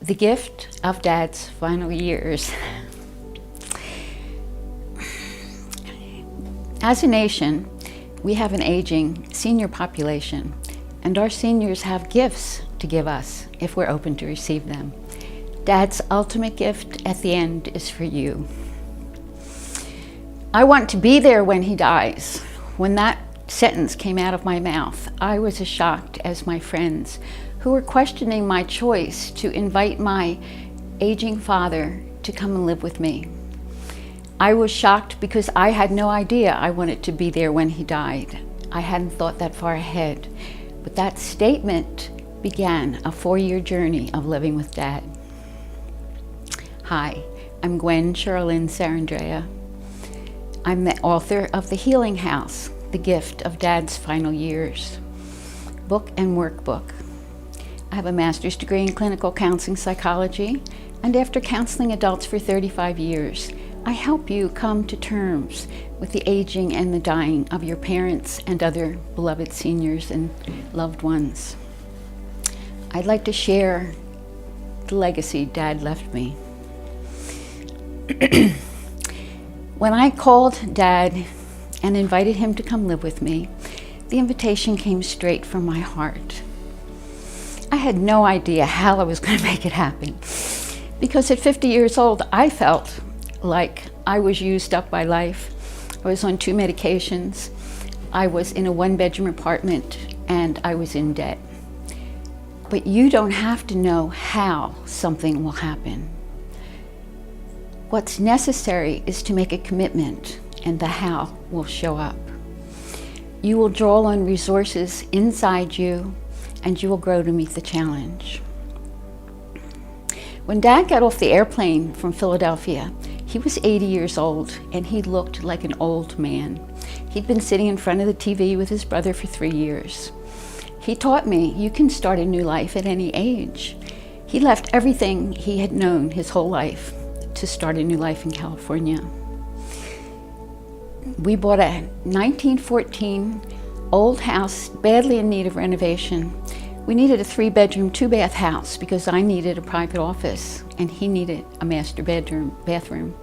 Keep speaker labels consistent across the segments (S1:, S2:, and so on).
S1: The gift of Dad's final years. As a nation, we have an aging senior population, and our seniors have gifts to give us if we're open to receive them. Dad's ultimate gift at the end is for you. I want to be there when he dies. When that sentence came out of my mouth, I was as shocked as my friends who were questioning my choice to invite my aging father to come and live with me. I was shocked because I had no idea I wanted to be there when he died. I hadn't thought that far ahead. But that statement began a 4-year journey of living with Dad. Hi, I'm Gwen Cheryl Lyn Sarandrea. I'm the author of The Healing House, The Gift of Dad's Final Years, book and workbook. I have a master's degree in clinical counseling psychology, and after counseling adults for 35 years, I help you come to terms with the aging and the dying of your parents and other beloved seniors and loved ones. I'd like to share the legacy Dad left me. When I called Dad and invited him to come live with me, the invitation came straight from my heart. I had no idea how I was going to make it happen, because at 50 years old, I felt like I was used up by life. I was on 2 medications. I was in a 1-bedroom apartment, and I was in debt. But you don't have to know how something will happen. What's necessary is to make a commitment, and the how will show up. You will draw on resources inside you, and you will grow to meet the challenge. When Dad got off the airplane from Philadelphia, he was 80 years old, and he looked like an old man. He'd been sitting in front of the TV with his brother for 3 years. He taught me you can start a new life at any age. He left everything he had known his whole life to start a new life in California. We bought a 1914 old house, badly in need of renovation. We needed a 3-bedroom, 2-bath house because I needed a private office and he needed a master bathroom.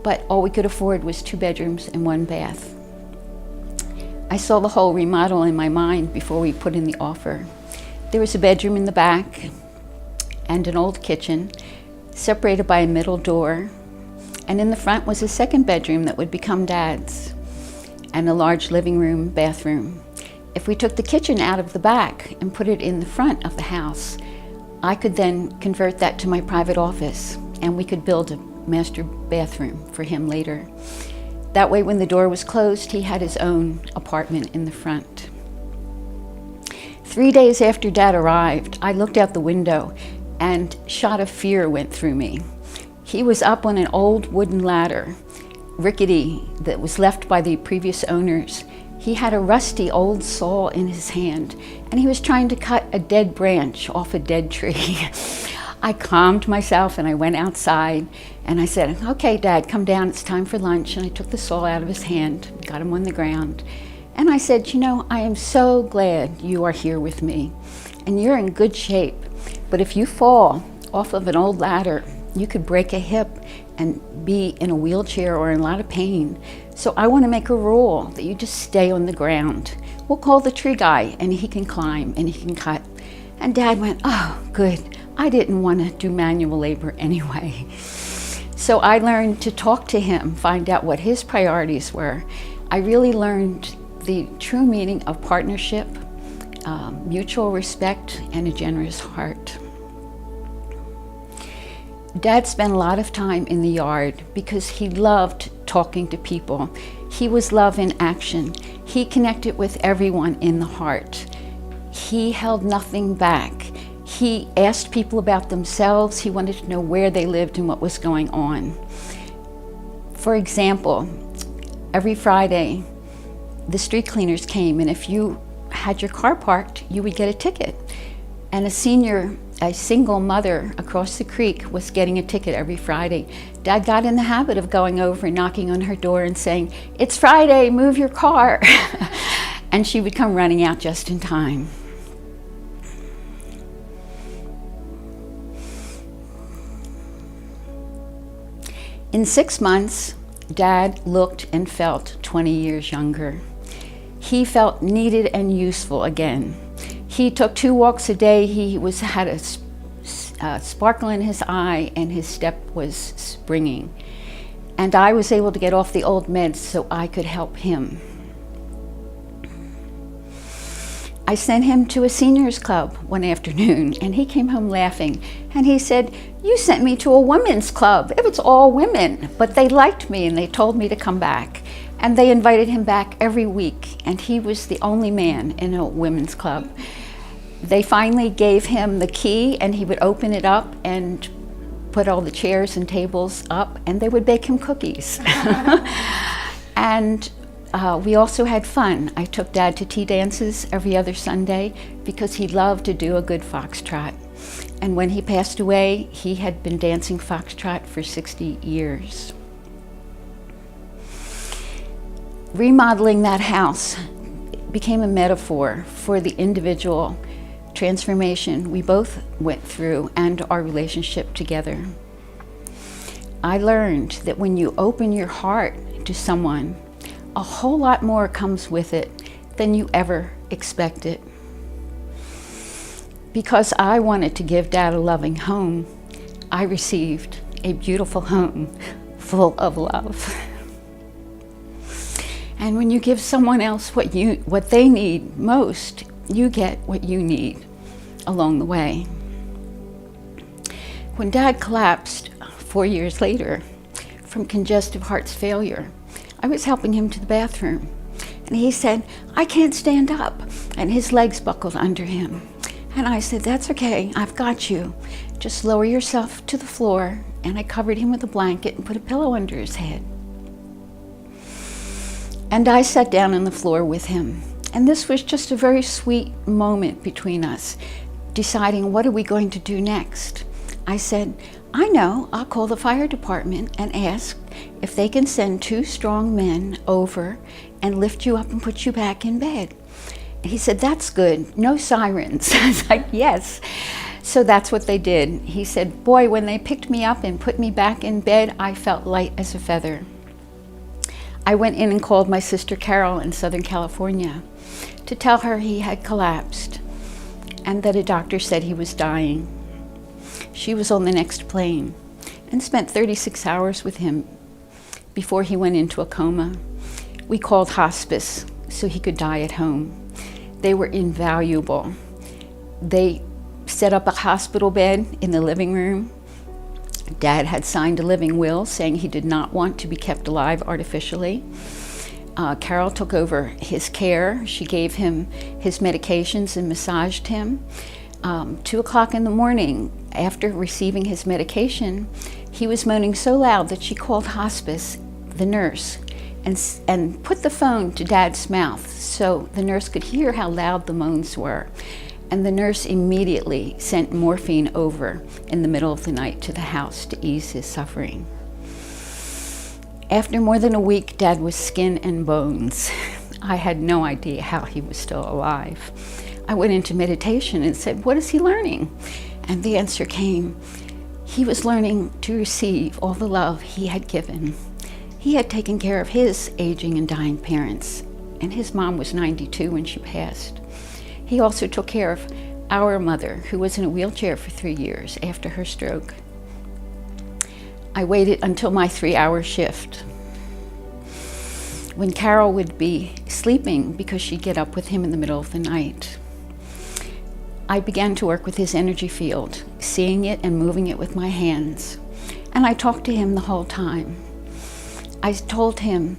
S1: But all we could afford was 2 bedrooms and 1 bath. I saw the whole remodel in my mind before we put in the offer. There was a bedroom in the back and an old kitchen separated by a middle door, and in the front was a 2nd bedroom that would become Dad's, and a large living room, bathroom. If we took the kitchen out of the back and put it in the front of the house, I could then convert that to my private office, and we could build a master bathroom for him later. That way, when the door was closed, he had his own apartment in the front. 3 days after Dad arrived, I looked out the window and a shot of fear went through me. He was up on an old wooden ladder, rickety, that was left by the previous owners. He had a rusty old saw in his hand, and he was trying to cut a dead branch off a dead tree. I calmed myself and I went outside and I said, "Okay, Dad, come down, it's time for lunch." And I took the saw out of his hand, got him on the ground, and I said, "You know, I am so glad you are here with me, and you're in good shape. But if you fall off of an old ladder, you could break a hip and be in a wheelchair or in a lot of pain. So I want to make a rule that you just stay on the ground. We'll call the tree guy and he can climb and he can cut." And Dad went, "Oh, good. I didn't want to do manual labor anyway." So I learned to talk to him, find out what his priorities were. I really learned the true meaning of partnership, mutual respect, and a generous heart. Dad spent a lot of time in the yard because he loved talking to people. He was love in action. He connected with everyone in the heart. He held nothing back. He asked people about themselves. He wanted to know where they lived and what was going on. For example, every Friday, the street cleaners came, and if you had your car parked, you would get a ticket. And a single mother across the creek was getting a ticket every Friday. Dad got in the habit of going over and knocking on her door and saying, "It's Friday, move your car." And she would come running out just in time. In 6 months, Dad looked and felt 20 years younger. He felt needed and useful again. He took 2 walks a day. He had a sparkle in his eye, and his step was springing. And I was able to get off the old meds so I could help him. I sent him to a seniors club one afternoon, and he came home laughing. And he said, "You sent me to a women's club. It was all women, but they liked me and they told me to come back." And they invited him back every week, and he was the only man in a women's club. They finally gave him the key, and he would open it up and put all the chairs and tables up, and they would bake him cookies. And we also had fun. I took Dad to tea dances every other Sunday because he loved to do a good foxtrot. And when he passed away, he had been dancing foxtrot for 60 years. Remodeling that house became a metaphor for the individual transformation we both went through and our relationship together. I learned that when you open your heart to someone, a whole lot more comes with it than you ever expected. Because I wanted to give Dad a loving home, I received a beautiful home full of love. And when you give someone else what they need most, you get what you need along the way. When Dad collapsed 4 years later from congestive heart failure, I was helping him to the bathroom, and he said, "I can't stand up," and his legs buckled under him. And I said, "That's okay, I've got you. Just lower yourself to the floor," and I covered him with a blanket and put a pillow under his head. And I sat down on the floor with him, and this was just a very sweet moment between us, deciding what are we going to do next. I said, "I know, I'll call the fire department and ask if they can send 2 strong men over and lift you up and put you back in bed." He said, "That's good, no sirens." I was like, "Yes." So that's what they did. He said, "Boy, when they picked me up and put me back in bed, I felt light as a feather." I went in and called my sister Carol in Southern California to tell her he had collapsed and that a doctor said he was dying. She was on the next plane and spent 36 hours with him before he went into a coma. We called hospice so he could die at home. They were invaluable. They set up a hospital bed in the living room. Dad had signed a living will saying he did not want to be kept alive artificially. Carol took over his care. She gave him his medications and massaged him. 2 o'clock in the morning, after receiving his medication, he was moaning so loud that she called hospice, the nurse, and put the phone to Dad's mouth so the nurse could hear how loud the moans were. And the nurse immediately sent morphine over in the middle of the night to the house to ease his suffering. After more than a week, Dad was skin and bones. I had no idea how he was still alive. I went into meditation and said, "What is he learning?" And the answer came, he was learning to receive all the love he had given. He had taken care of his aging and dying parents, and his mom was 92 when she passed. He also took care of our mother, who was in a wheelchair for 3 years after her stroke. I waited until my 3-hour shift, when Carol would be sleeping because she'd get up with him in the middle of the night. I began to work with his energy field, seeing it and moving it with my hands. And I talked to him the whole time. I told him,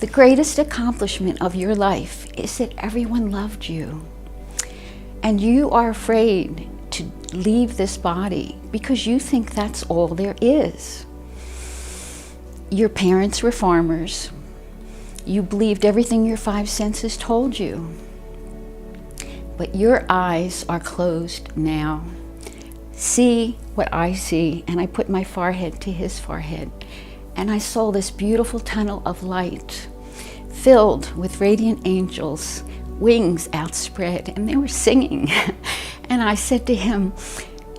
S1: the greatest accomplishment of your life is that everyone loved you. And you are afraid to leave this body because you think that's all there is. Your parents were farmers. You believed everything your 5 senses told you. But your eyes are closed now. See what I see. And I put my forehead to his forehead. And I saw this beautiful tunnel of light filled with radiant angels, wings outspread, and they were singing. And I said to him,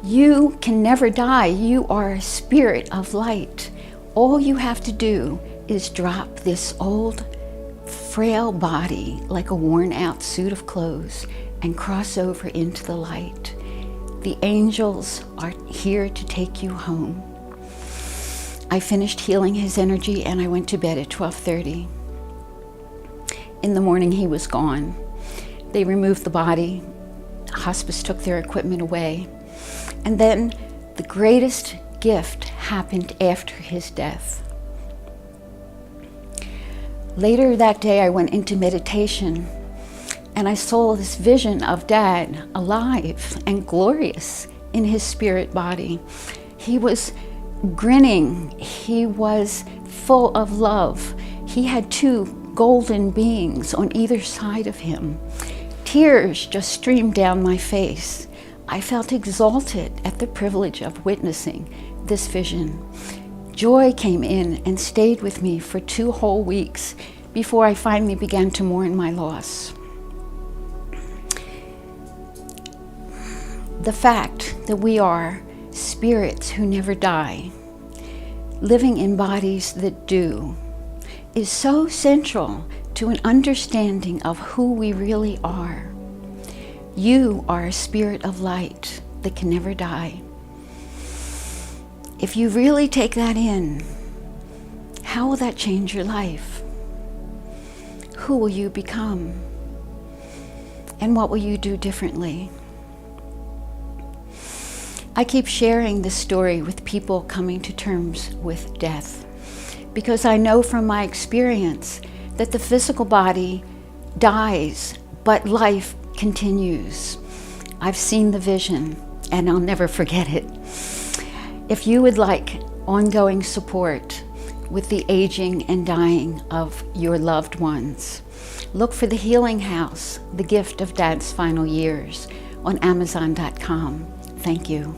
S1: "You can never die. You are a spirit of light. All you have to do is drop this old, frail body like a worn-out suit of clothes and cross over into the light. The angels are here to take you home. I finished healing his energy and I went to bed at 12:30. In the morning, he was gone. They removed the body. Hospice took their equipment away. And then the greatest gift happened after his death. Later that day, I went into meditation and I saw this vision of Dad alive and glorious in his spirit body. He was grinning. He was full of love. He had two golden beings on either side of him. Tears just streamed down my face. I felt exalted at the privilege of witnessing this vision. Joy came in and stayed with me for 2 whole weeks before I finally began to mourn my loss. The fact that we are spirits who never die, living in bodies that do, is so central to an understanding of who we really are. You are a spirit of light that can never die. If you really take that in, how will that change your life? Who will you become? And what will you do differently? I keep sharing this story with people coming to terms with death, because I know from my experience that the physical body dies, but life continues. I've seen the vision, and I'll never forget it. If you would like ongoing support with the aging and dying of your loved ones, look for The Healing House, The Gift of Dad's Final Years on Amazon.com. Thank you.